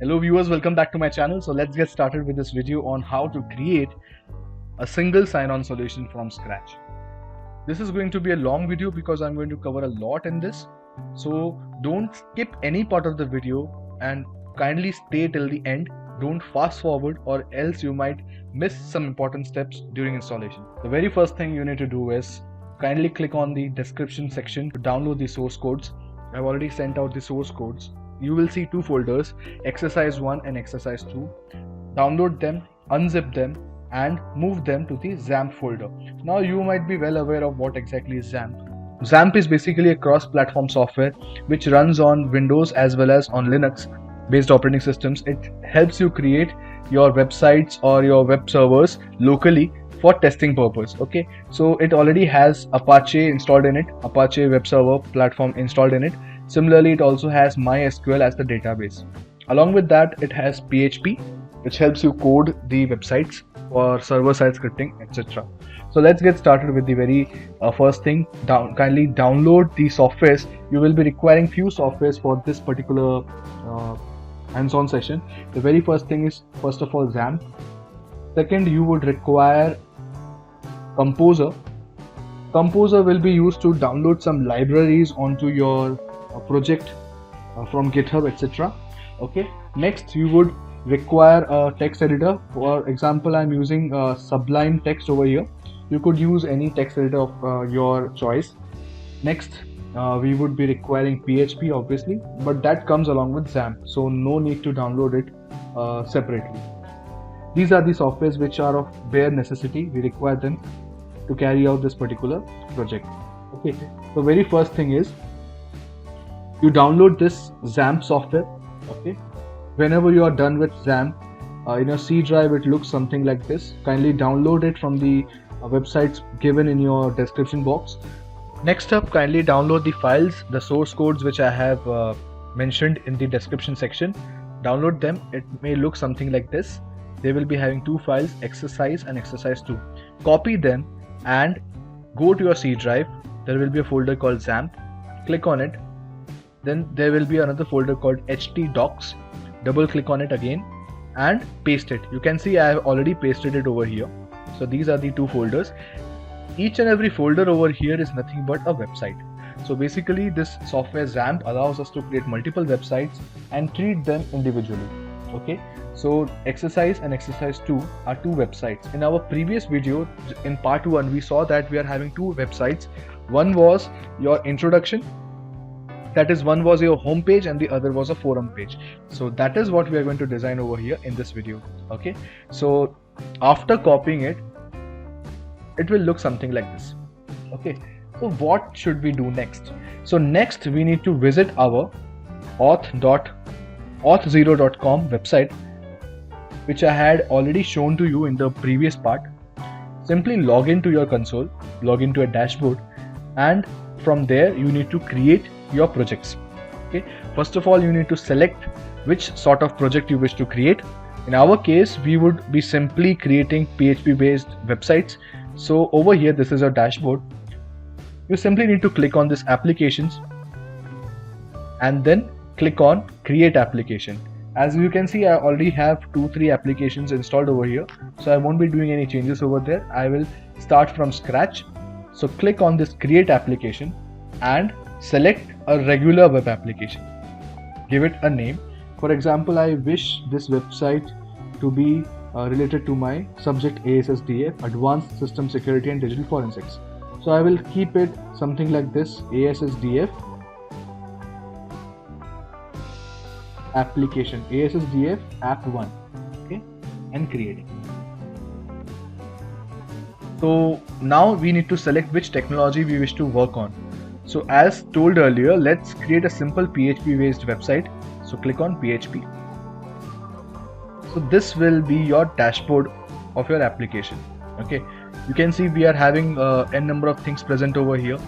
Hello viewers, welcome back to my channel. So let's get started with this video on how to create a single sign-on solution from scratch. This is going to be a long video because I'm going to cover a lot in this. So don't skip any part of the video and kindly stay till the end. Don't fast forward or else you might miss some important steps during installation. The very first thing you need to do is kindly click on the description section to download the source codes. I've already sent out the source codes. You will see two folders, exercise 1 and exercise 2. Download them, unzip them and move them to the XAMPP folder. Now you might be well aware of what exactly is XAMPP. XAMPP is basically a cross-platform software which runs on Windows as well as on Linux based operating systems. It helps you create your websites or your web servers locally for testing purpose. Okay, so it already has Apache installed in it, Apache web server platform installed in it. Similarly, it also has MySQL as the database. Along with that, it has PHP, which helps you code the websites for server-side scripting, etc. So let's get started with the very first thing. Kindly download the softwares. You will be requiring few softwares for this particular hands-on session. The very first thing is, first of all, XAMPP. Second, you would require Composer. Composer will be used to download some libraries onto your project from GitHub, etc. Okay. Next, you would require a text editor. For example, I'm using Sublime Text over here. You could use any text editor of your choice. Next, we would be requiring PHP, obviously, but that comes along with XAMPP, so no need to download it separately. These are the softwares which are of bare necessity. We require them to carry out this particular project. Okay, so very first thing is you download this XAMPP software. Okay, whenever you are done with XAMPP, in your C drive it looks something like this. Kindly download it from the websites given in your description box. Next up, kindly download the files, the source codes which I have mentioned in the description section. Download them. It may look something like this. They will be having two files, exercise and exercise 2. Copy them and go to your C drive. There will be a folder called XAMPP. Click on it. Then there will be another folder called htdocs. Double click on it again and paste it. You can see I have already pasted it over here. So these are the two folders. Each and every folder over here is nothing but a website. So basically this software XAMPP allows us to create multiple websites and treat them individually. Okay, so exercise and exercise 2 are two websites. In our previous video, in part 1, we saw that we are having two websites. One was your introduction, that is, one was your home page and the other was a forum page. So that is what we are going to design over here in this video. Okay, so after copying it, it will look something like this. Okay, so what should we do next? So next we need to visit our auth0.com website, which I had already shown to you in the previous part. Simply log into your console, log into a dashboard, and from there you need to create your projects. Okay, first of all you need to select which sort of project you wish to create. In our case, we would be simply creating PHP based websites. So over here, this is your dashboard. You simply need to click on this applications and then click on create application. As you can see, I already have 2-3 applications installed over here, so I won't be doing any changes over there. I will start from scratch. So click on this create application and select a regular web application. Give it a name. For example, I wish this website to be related to my subject ASSDF, Advanced System Security and Digital Forensics. So I will keep it something like this, ASSDF application, ASSDF app 1. Okay, and creating. So now we need to select which technology we wish to work on. So as told earlier, let's create a simple PHP based website. So click on PHP. So this will be your dashboard of your application. Okay, you can see we are having n number of things present over here.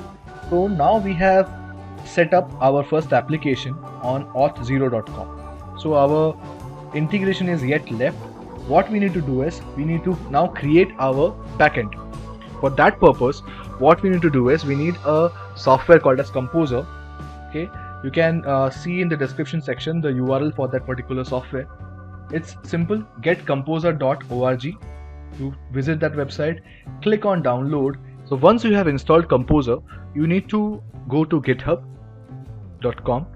So now we have set up our first application on auth0.com. So our integration is yet left. What we need to do is we need to now create our backend. For that purpose, what we need to do is we need a software called as Composer. Okay, You can see in the description section the URL for that particular software. It's simple, getcomposer.org. You visit that website, click on download. So once you have installed Composer, you need to go to github.com.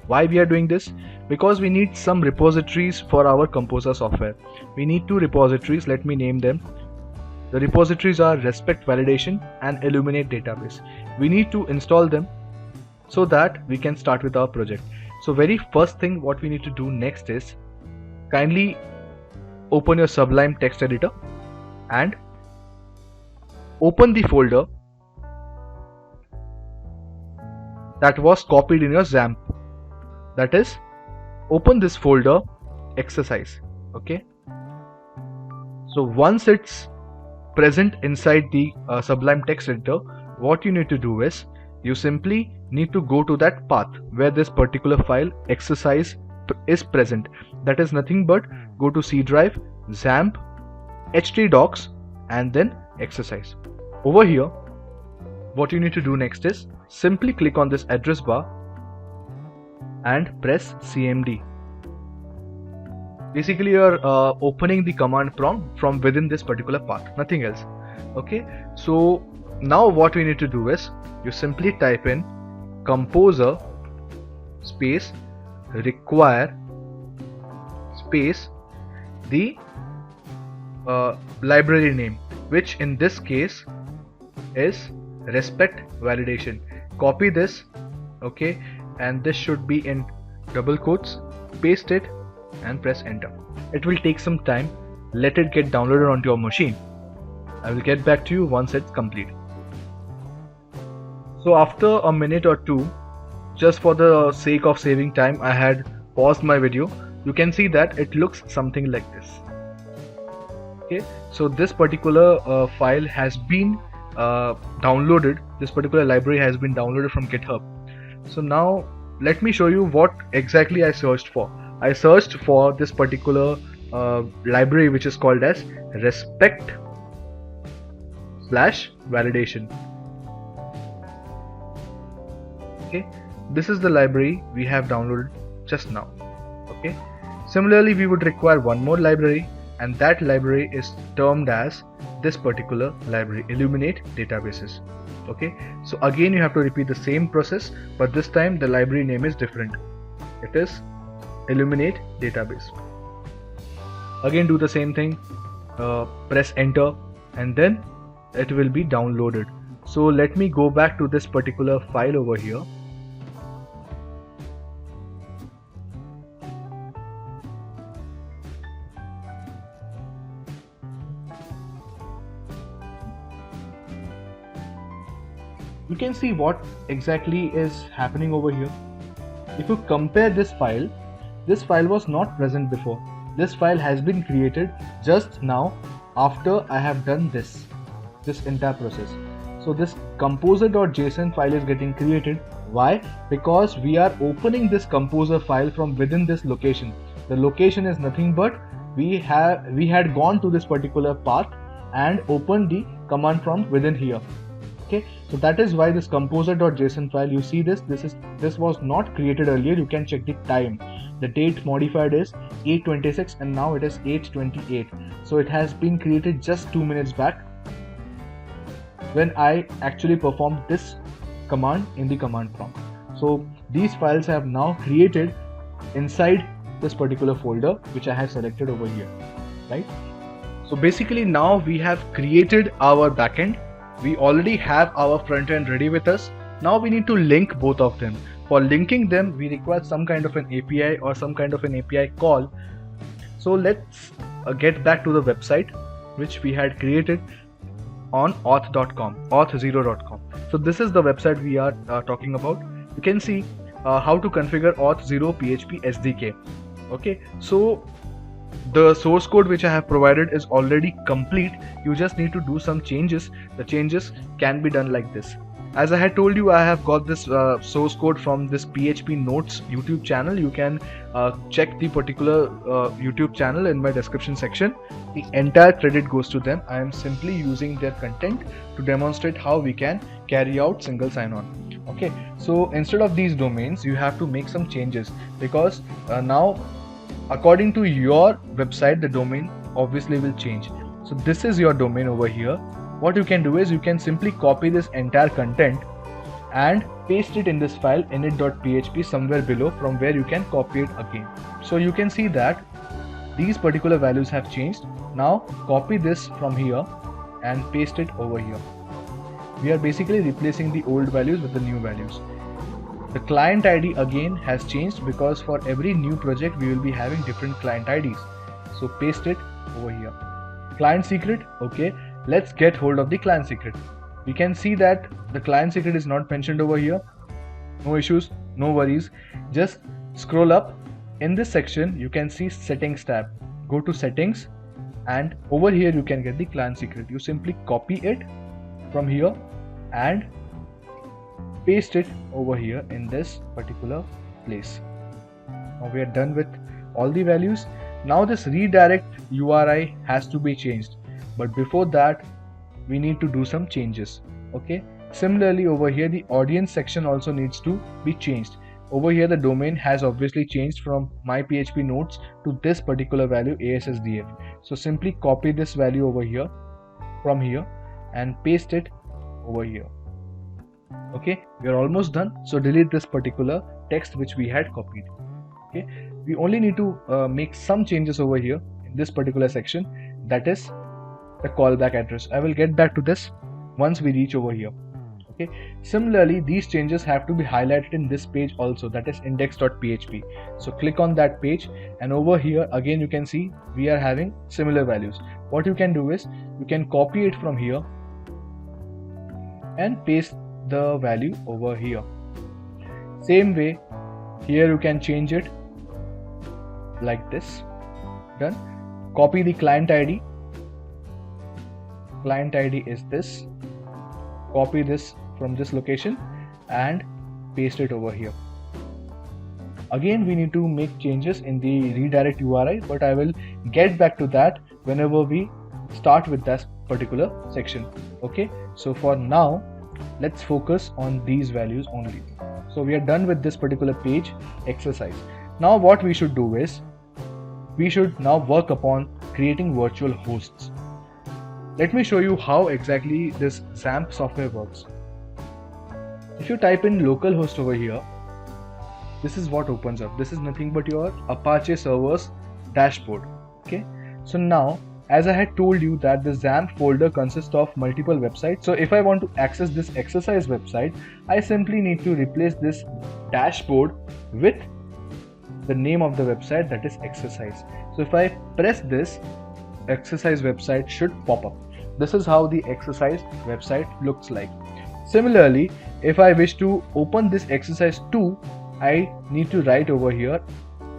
Why we are doing this? Because we need some repositories for our Composer software. We need 2 repositories, let me name them. The repositories are Respect Validation and Illuminate Database. We need to install them so that we can start with our project. So very first thing what we need to do next is kindly open your Sublime text editor and open the folder that was copied in your XAMPP. That is, open this folder exercise. Okay, so once it's present inside the Sublime text editor, what you need to do is you simply need to go to that path where this particular file exercise is present. That is nothing but go to C drive, XAMPP, htdocs, and then exercise. Over here, what you need to do next is simply click on this address bar and press CMD. Basically, you're opening the command prompt from within this particular path, nothing else. Okay, so now what we need to do is you simply type in composer space require space the library name, which in this case is Respect Validation. Copy this, okay, and this should be in double quotes. Paste it and press enter. It will take some time. Let it get downloaded onto your machine. I will get back to you once it's complete. So after a minute or two, just for the sake of saving time, I had paused my video. You can see that it looks something like this. Okay, so this particular file has been downloaded. This particular library has been downloaded from GitHub. So now let me show you what exactly I searched for. I searched for this particular library, which is called as respect/validation. Okay, this is the library we have downloaded just now. Okay, similarly we would require one more library, and that library is termed as this particular library, Illuminate Databases. Okay, so again you have to repeat the same process, but this time the library name is different. It is Illuminate Database. Again do the same thing, press enter, and then it will be downloaded. So let me go back to this particular file over here. You can see what exactly is happening over here. If you compare this file was not present before. This file has been created just now after I have done this entire process. So this composer.json file is getting created. Why? Because we are opening this composer file from within this location. The location is nothing but we had gone to this particular path and opened the command prompt within here. Okay, so that is why this composer.json file, you see this was not created earlier. You can check the time. The date modified is 8:26 and now it is 8:28. So it has been created just 2 minutes back when I actually performed this command in the command prompt. So these files have now created inside this particular folder which I have selected over here, right? So basically now we have created our backend. We already have our front end ready with us. Now we need to link both of them. For linking them, we require some kind of an API or some kind of an API call. So let's get back to the website which we had created on auth.com, auth0.com. So this is the website we are talking about. You can see how to configure auth0 PHP SDK. Okay, so the source code which I have provided is already complete. You just need to do some changes. The changes can be done like this. As I had told you, I have got this source code from this PHP Notes YouTube channel. You can check the particular YouTube channel in my description section. The entire credit goes to them. I am simply using their content to demonstrate how we can carry out single sign-on. Okay, so instead of these domains, you have to make some changes, because now according to your website the domain obviously will change. So this is your domain over here. What you can do is you can simply copy this entire content and paste it in this file init.php somewhere below, from where you can copy it again. So you can see that these particular values have changed. Now copy this from here and paste it over here. We are basically replacing the old values with the new values. The client ID again has changed, because for every new project we will be having different client IDs. So paste it over here. Client secret, okay, let's get hold of the client secret. We can see that the client secret is not mentioned over here. No issues, no worries. Just scroll up. In this section you can see settings tab. Go to settings, and over here you can get the client secret. You simply copy it from here and paste it over here in this particular place. Now we are done with all the values. Now this redirect URI has to be changed, but before that we need to do some changes. Okay, similarly over here the audience section also needs to be changed. Over here the domain has obviously changed from my PHP notes to this particular value ASSDF. So simply copy this value over here from here and paste it over here. Okay, we are almost done. So delete this particular text which we had copied. Okay, we only need to make some changes over here in this particular section, that is the callback address. I will get back to this once we reach over here. Okay, similarly these changes have to be highlighted in this page also, that is index.php. So click on that page, and over here again you can see we are having similar values. What you can do is you can copy it from here and paste the value over here. Same way here you can change it like this. Done. Copy the client ID. Client ID is this. Copy this from this location and paste it over here. Again we need to make changes in the redirect URI, but I will get back to that whenever we start with that particular section. Okay, so for now let's focus on these values only. So we are done with this particular page exercise. Now what we should do is we should now work upon creating virtual hosts. Let me show you how exactly this XAMPP software works. If you type in localhost over here, this is what opens up. This is nothing but your Apache servers dashboard. Okay, so now as I had told you that the XAMPP folder consists of multiple websites. So if I want to access this exercise website, I simply need to replace this dashboard with the name of the website, that is exercise. So if I press this, exercise website should pop up. This is how the exercise website looks like. Similarly, if I wish to open this exercise 2, I need to write over here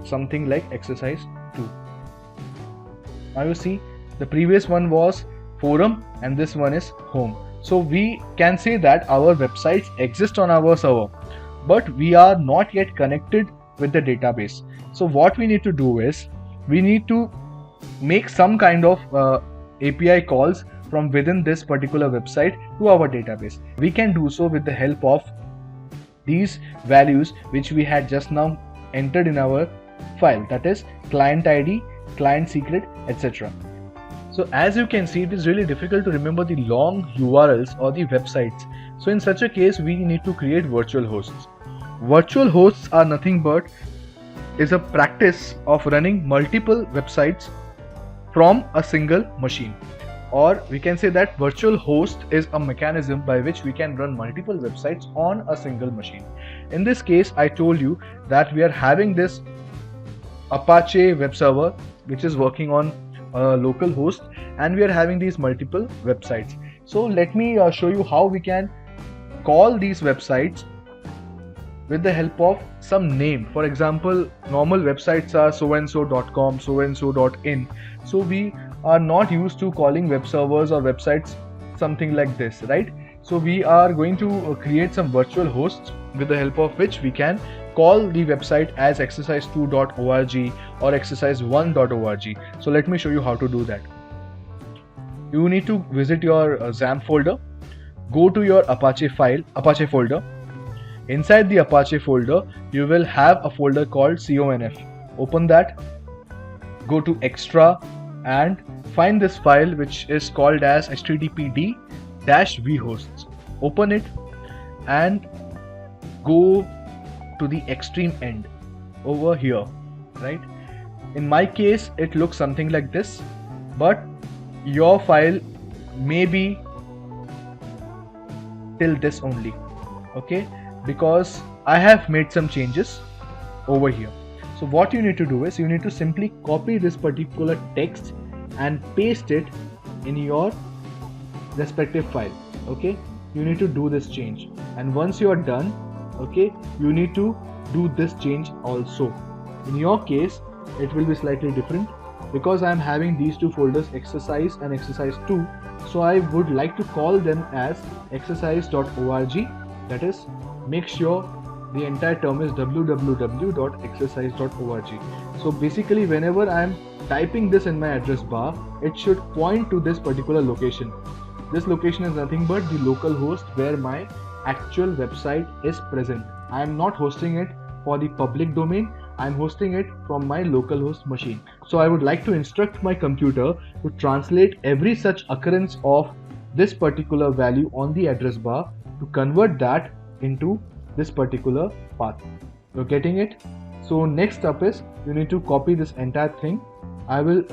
something like exercise 2. Now you see the previous one was forum and this one is home. So we can say that our websites exist on our server, but we are not yet connected with the database. So what we need to do is we need to make some kind of API calls from within this particular website to our database. We can do so with the help of these values which we had just now entered in our file, that is client ID, client secret, etc. So as you can see, it is really difficult to remember the long URLs or the websites. So in such a case we need to create virtual hosts. Virtual hosts are nothing but is a practice of running multiple websites from a single machine. Or we can say that virtual host is a mechanism by which we can run multiple websites on a single machine. In this case, I told you that we are having this Apache web server which is working on a local host, and we are having these multiple websites. So let me show you how we can call these websites with the help of some name. For example, normal websites are soandso.com, soandso.in. So we are not used to calling web servers or websites something like this, right? So we are going to create some virtual hosts with the help of which we can call the website as exercise2.org or exercise1.org. So let me show you how to do that. You need to visit your XAMPP folder, go to your Apache folder, Inside the Apache folder, you will have a folder called conf. Open that, go to extra and find this file which is called as httpd-vhosts. Open it and go to the extreme end over here, right? In my case, it looks something like this, but your file may be till this only, okay? Because I have made some changes over here. So what you need to do is you need to simply copy this particular text and paste it in your respective file, okay? You need to do this change, and once you are done, okay, you need to do this change also. In your case, it will be slightly different because I am having these two folders, exercise and exercise 2, so I would like to call them as exercise.org. That is, make sure the entire term is www.exercise.org. So basically, whenever I am typing this in my address bar, it should point to this particular location. This location is nothing but the local host where my actual website is present. I am not hosting it for the public domain, I am hosting it from my localhost machine. So I would like to instruct my computer to translate every such occurrence of this particular value on the address bar to convert that into this particular path. You're getting it? So next up is you need to copy this entire thing. I will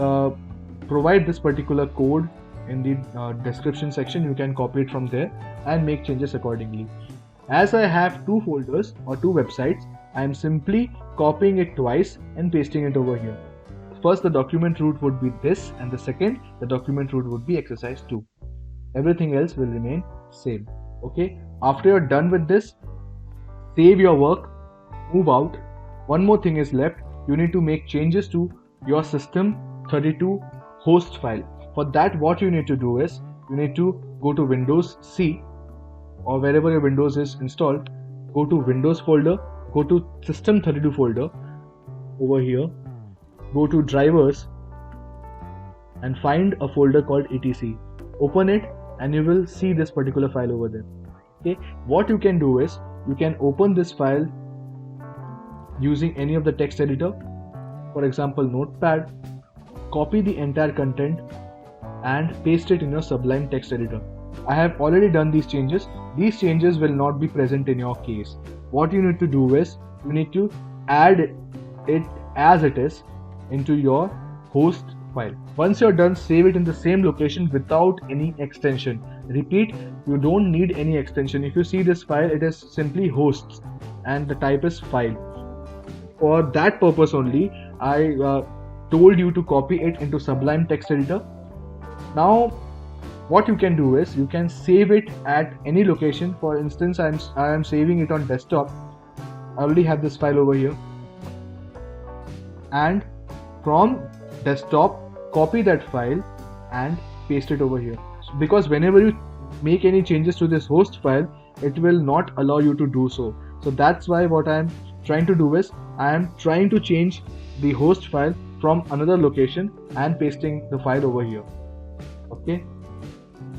provide this particular code in the description section. You can copy it from there and make changes accordingly. As I have two folders or two websites, I am simply copying it twice and pasting it over here. First, the document root would be this, and the second, the document root would be exercise 2. Everything else will remain same. Okay, after you're done with this, save your work, move out. One more thing is left. You need to make changes to your system32 host file. For that, what you need to do is you need to go to Windows C or wherever your Windows is installed, go to Windows folder, go to system32 folder over here, go to drivers and find a folder called etc. Open it and you will see this particular file over there. Okay, what you can do is you can open this file using any of the text editor, for example Notepad, copy the entire content and paste it in your Sublime text editor. I have already done these changes. These changes will not be present in your case. What you need to do is you need to add it as it is into your host file. Once you're done, save it in the same location without any extension. Repeat, you don't need any extension. If you see this file, it is simply hosts and the type is file. For that purpose only, I told you to copy it into Sublime text editor. Now what you can do is you can save it at any location. For instance, I am saving it on desktop. I already have this file over here, and from desktop copy that file and paste it over here, because whenever you make any changes to this host file, it will not allow you to do so. So that's why what I am trying to do is I am trying to change the host file from another location and pasting the file over here. Okay,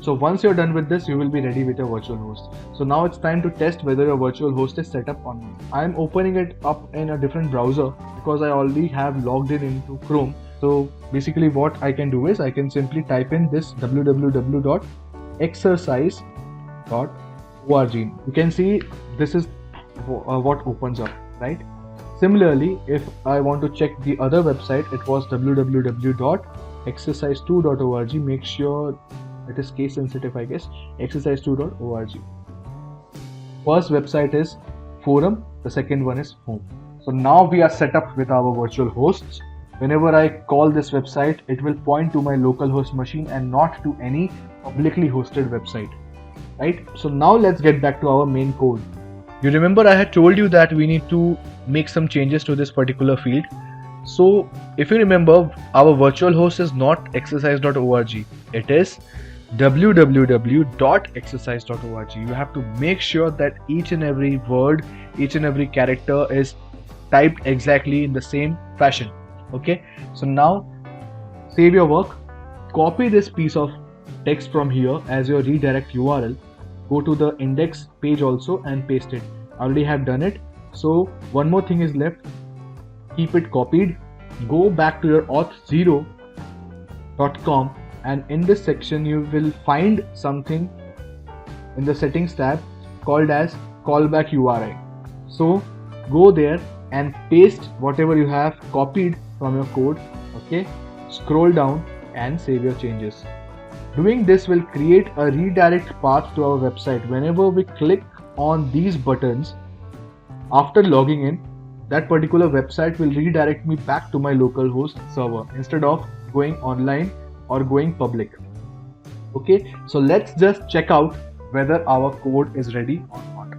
so once you're done with this, you will be ready with your virtual host. So now it's time to test whether your virtual host is set up or not. I'm opening it up in a different browser because I already have logged in into Chrome. So basically what I can do is I can simply type in this www.exercise.org. You can see this is what opens up, right? Similarly, if I want to check the other website, it was www.exercise2.org. Make sure it is case sensitive, I guess. exercise2.org. First website is forum, the second one is home. So now we are set up with our virtual hosts. Whenever I call this website, it will point to my localhost machine and not to any publicly hosted website, right? So now let's get back to our main code. You remember I had told you that we need to make some changes to this particular field. So if you remember, our virtual host is not exercise.org, it is www.exercise.org. You have to make sure that each and every word, each and every character is typed exactly in the same fashion. Okay, so now save your work, copy this piece of text from here as your redirect URL, go to the index page also and paste it. I already have done it. So one more thing is left. Keep it copied. Go back to your auth0.com, and in this section you will find something in the settings tab called as callback URI. So go there and paste whatever you have copied from your code. Okay, scroll down and save your changes. Doing this will create a redirect path to our website. Whenever we click on these buttons after logging in, that particular website will redirect me back to my localhost server instead of going online or going public. Okay, so let's just check out whether our code is ready or not.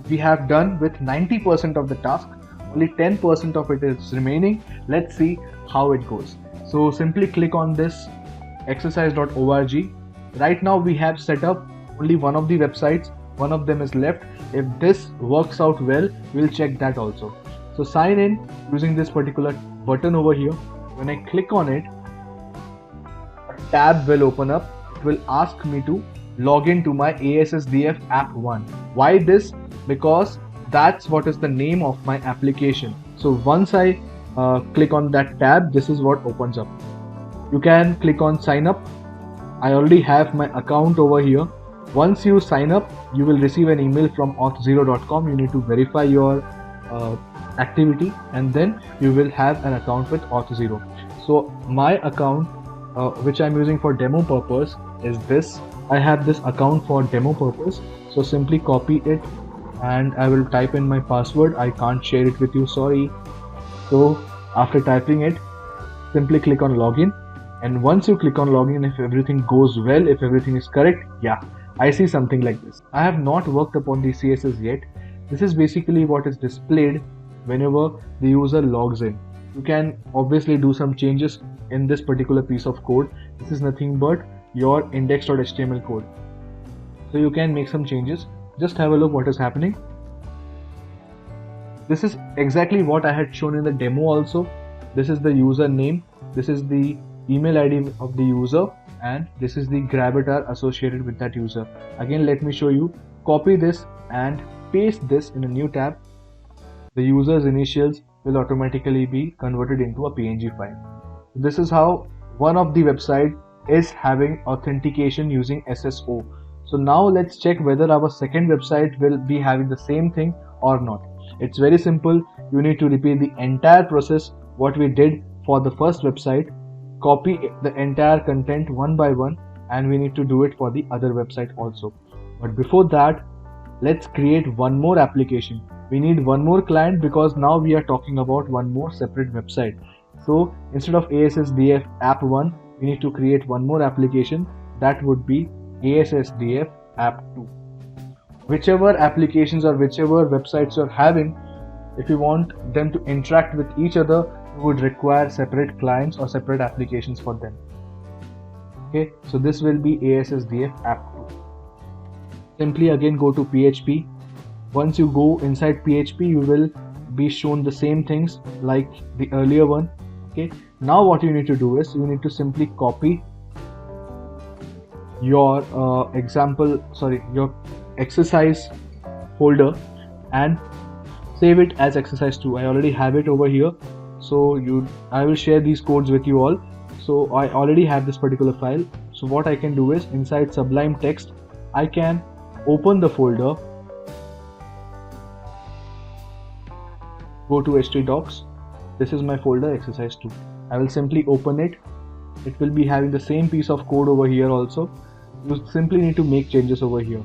We have done with 90% of the task, only 10% of it is remaining. Let's see how it goes. So simply click on this exercise.org. Right now we have set up only one of the websites, one of them is left. If this works out well, we'll check that also. So sign in using this particular button over here. When I click on it, a tab will open up. It will ask me to log in to my ASSDF app 1. Why this? Because that's what is the name of my application. So once I click on that tab, this is what opens up. You can click on sign up. I already have my account over here. Once you sign up, you will receive an email from auth0.com. You need to verify your activity, and then you will have an account with auth0. So my account which I'm using for demo purpose is this. I have this account for demo purpose, so simply copy it and I will type in my password. I can't share it with you, sorry. So after typing it, simply click on login, and once you click on login, if everything goes well, if everything is correct, yeah, I see something like this. I have not worked upon the CSS yet. This is basically what is displayed whenever the user logs in. You can obviously do some changes in this particular piece of code. This is nothing but your index.html code. So you can make some changes. Just have a look what is happening. This is exactly what I had shown in the demo also. This is the username, this is the email ID of the user, and this is the gravatar associated with that user. Again, let me show you. Copy this and paste this in a new tab. The user's initials will automatically be converted into a PNG file. This is how one of the website is having authentication using SSO. So now let's check whether our second website will be having the same thing or not. It's very simple. You need to repeat the entire process what we did for the first website, copy the entire content one by one, and we need to do it for the other website also. But before that, let's create one more application. We need one more client because now we are talking about one more separate website. So instead of ASSDF app 1, we need to create one more application. That would be ASSDF app 2. Whichever applications or whichever websites you're having, if you want them to interact with each other, you would require separate clients or separate applications for them. Okay, so this will be ASSDF app 2. Simply again go to PHP. Once you go inside PHP, you will be shown the same things like the earlier one. Okay, now what you need to do is you need to simply copy your your exercise folder and save it as exercise 2. I already have it over here, so I will share these codes with you all. So I already have this particular file. So what I can do is inside Sublime Text, I can open the folder, go to htdocs. This is my folder exercise 2. I will simply open it. It will be having the same piece of code over here also. You simply need to make changes over here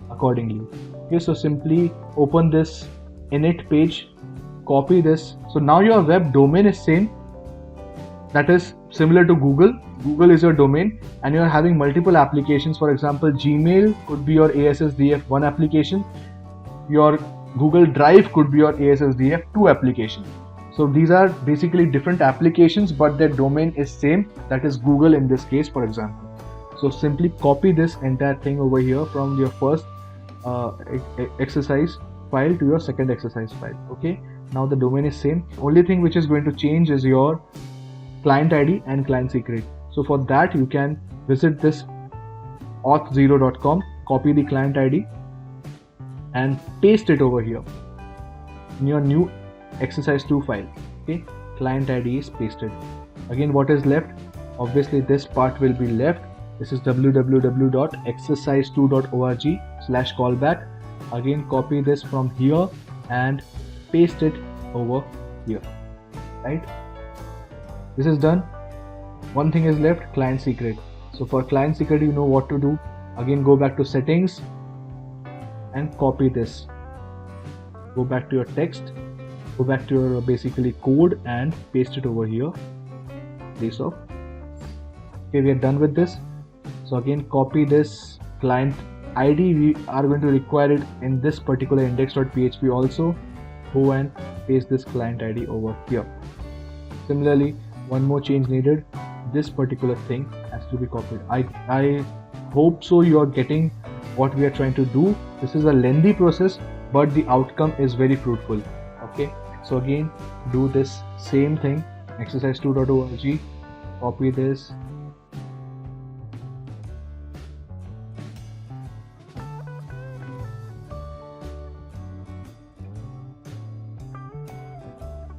accordingly. Okay, so simply open this init page, copy this. So now your web domain is same, that is similar to Google. Google is your domain, and you are having multiple applications. For example, Gmail could be your ASSDF1 application. Your Google Drive could be your ASSDF2 application. So these are basically different applications, but their domain is same, that is Google in this case, for example. So simply copy this entire thing over here from your first exercise file to your second exercise file. Okay, now the domain is same. Only thing which is going to change is your client ID and client secret. So for that, you can visit this auth0.com, copy the client ID, and paste it over here in your new exercise 2 file. Okay, client ID is pasted. Again, what is left? Obviously this part will be left. This is www.exercise2.org/callback. Again, copy this from here and paste it over here. Right, this is done. One thing is left, client secret. So for client secret, you know what to do. Again, go back to settings and copy this. Go back to your text, go back to your basically code and paste it over here. Place of. Okay, we are done with this. So again, copy this client ID. We are going to require it in this particular index.php also. Go and paste this client ID over here. Similarly, one more change needed. This particular thing has to be copied. I hope so you are getting what we are trying to do. This is a lengthy process, but the outcome is very fruitful. Okay, so again, do this same thing. Exercise2.org, copy this,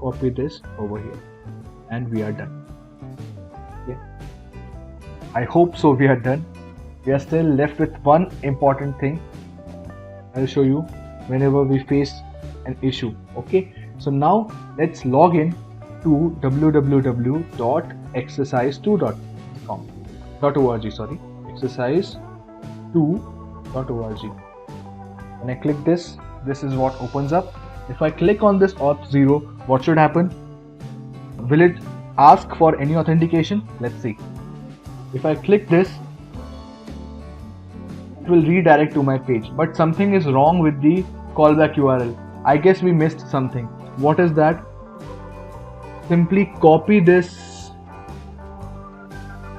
copy this over here, and we are done. Okay, I hope so we are done. We are still left with one important thing. I'll show you whenever we face an issue. Okay, so now let's log in to www.exercise2.org. Sorry, exercise2.org. When I click this, this is what opens up. If I click on this auth0, what should happen? Will it ask for any authentication? Let's see. If I click this, it will redirect to my page, but something is wrong with the callback URL. I guess we missed something. What is that? Simply copy this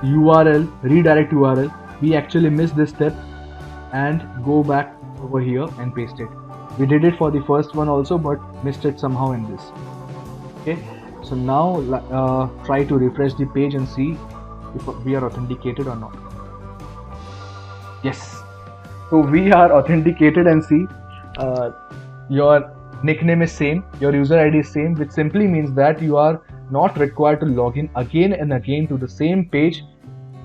URL, redirect URL. We actually missed this step, and go back over here and paste it. We did it for the first one also, but missed it somehow in this. Okay, so now try to refresh the page and see if we are authenticated or not. Yes, so we are authenticated, and see your nickname is same, your user ID is same, which simply means that you are not required to log in again and again to the same page.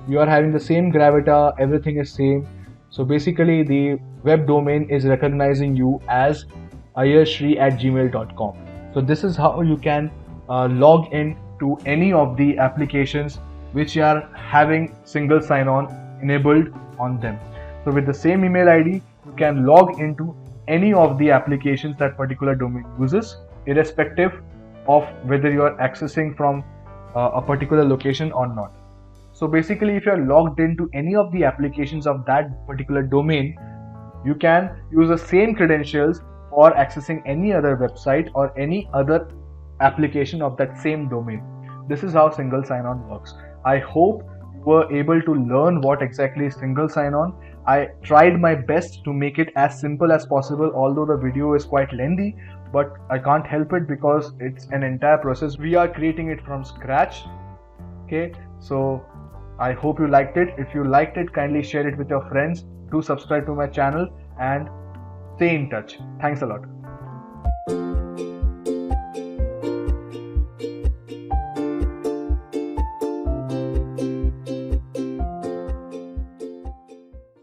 You are having the same gravatar, everything is same. So basically the web domain is recognizing you as ayershri@gmail.com. So this is how you can log in to any of the applications which are having single sign-on enabled on them. So with the same email ID, you can log into any of the applications that particular domain uses, irrespective of whether you are accessing from a particular location or not. So basically, if you are logged into any of the applications of that particular domain, you can use the same credentials for accessing any other website or any other application of that same domain. This is how single sign-on works. I hope you were able to learn what exactly is single sign-on. I tried my best to make it as simple as possible, although the video is quite lengthy, but I can't help it because it's an entire process. We are creating it from scratch. Okay, so I hope you liked it. If you liked it, kindly share it with your friends. Do subscribe to my channel and stay in touch. Thanks a lot.